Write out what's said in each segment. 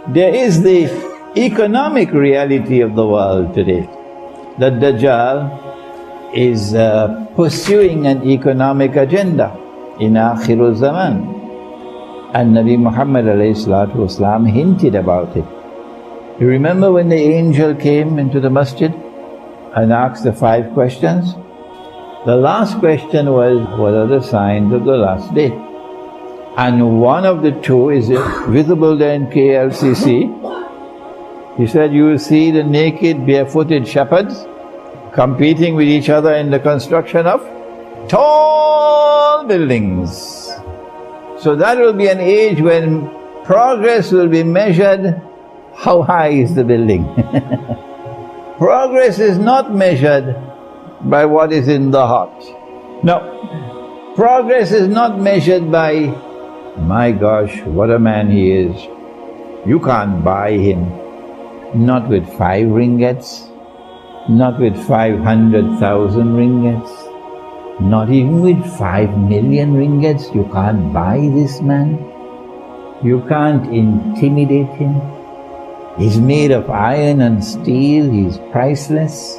There is the economic reality of the world today. That Dajjal is pursuing an economic agenda in Akhirul Zaman. And Nabi Muhammad ﷺ hinted about it. You remember when the angel came into the masjid and asked the 5 questions? The last question was, what are the signs of the last day? And one of the 2 is visible there in KLCC. He said, you will see the naked, barefooted shepherds competing with each other in the construction of tall buildings. So that will be an age when progress will be measured, how high is the building? Progress is not measured by what is in the heart. No. Progress is not measured by, my gosh, what a man he is. You can't buy him. Not with 5 ringgits, not with 500,000 ringgits, not even with 5 million ringgits. You can't buy this man. You can't intimidate him. He's made of iron and steel, he's priceless.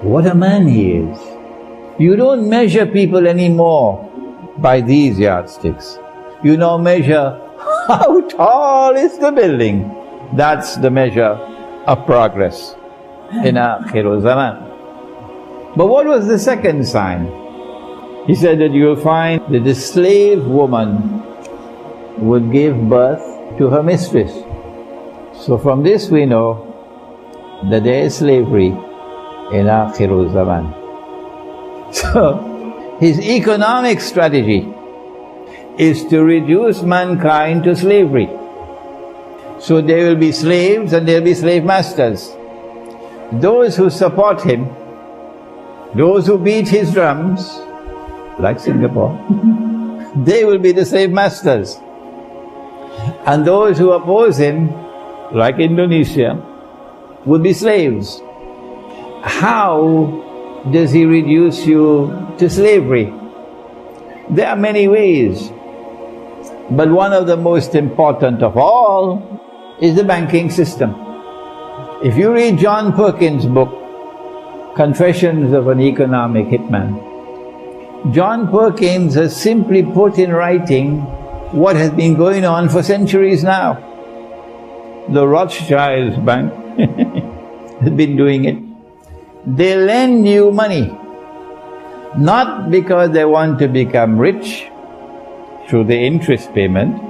What a man he is. You don't measure people anymore by these yardsticks. You now measure how tall is the building. That's the measure of progress in Akhirul Zaman. But what was the second sign? He said that you will find that the slave woman would give birth to her mistress. So from this we know that there is slavery in Akhirul Zaman. So his economic strategy is to reduce mankind to slavery. So there will be slaves and there will be slave masters. Those who support him, those who beat his drums, like Singapore, they will be the slave masters. And those who oppose him, like Indonesia, would be slaves. How does he reduce you to slavery? There are many ways, but one of the most important of all is the banking system. If you read John Perkins' book, Confessions of an Economic Hitman, John Perkins has simply put in writing what has been going on for centuries now. The Rothschilds Bank has been doing it. They lend you money, not because they want to become rich through the interest payment.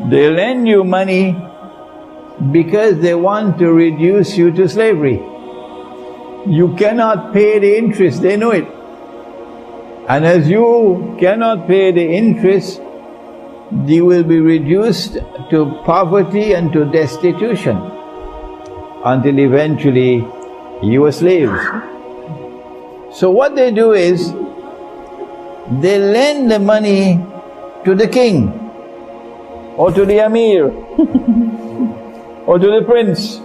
They lend you money because they want to reduce you to slavery. You cannot pay the interest, they know it. And as you cannot pay the interest, you will be reduced to poverty and to destitution until eventually you are slaves. So what they do is, they lend the money to the king, or to the Amir, or to the prince,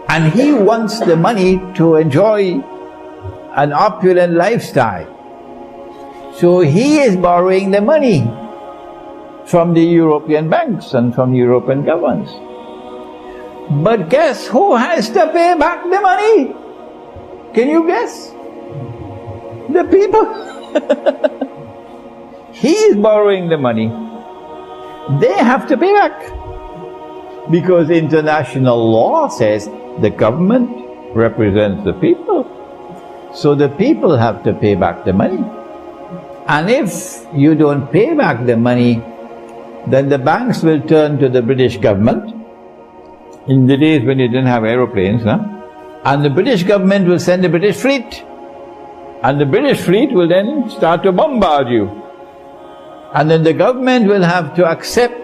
and he wants the money to enjoy an opulent lifestyle. So he is borrowing the money from the European banks and from European governments. But guess who has to pay back the money? Can you guess? The people. He is borrowing the money. They have to pay back. Because international law says the government represents the people. So the people have to pay back the money. And if you don't pay back the money, then the banks will turn to the British government, in the days when you didn't have aeroplanes, and the British government will send the British fleet, and the British fleet will then start to bombard you. And then the government will have to accept,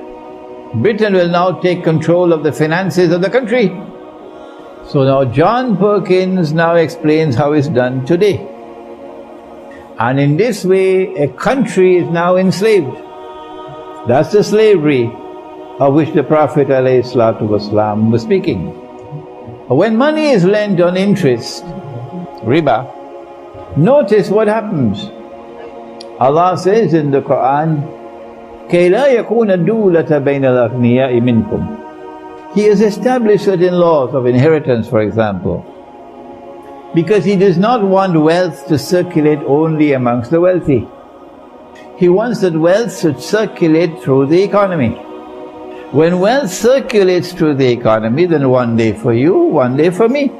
Britain will now take control of the finances of the country. So now John Perkins now explains how it's done today. And in this way, a country is now enslaved. That's the slavery of which the Prophet ﷺ was speaking. When money is lent on interest, riba, notice what happens. Allah says in the Quran, كَيْ لَا يَكُونَ الدُّولَةَ بَيْنَ الْأَغْنِيَاءِ مِنْكُمْ He has established certain laws of inheritance, for example, because he does not want wealth to circulate only amongst the wealthy. He wants that wealth should circulate through the economy. When wealth circulates through the economy, then one day for you, one day for me.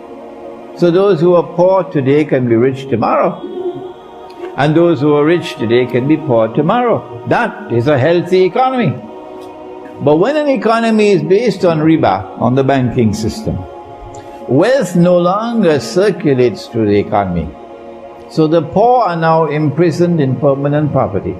So those who are poor today can be rich tomorrow, and those who are rich today can be poor tomorrow. That is a healthy economy. But when an economy is based on riba, on the banking system, wealth no longer circulates through the economy. So the poor are now imprisoned in permanent poverty.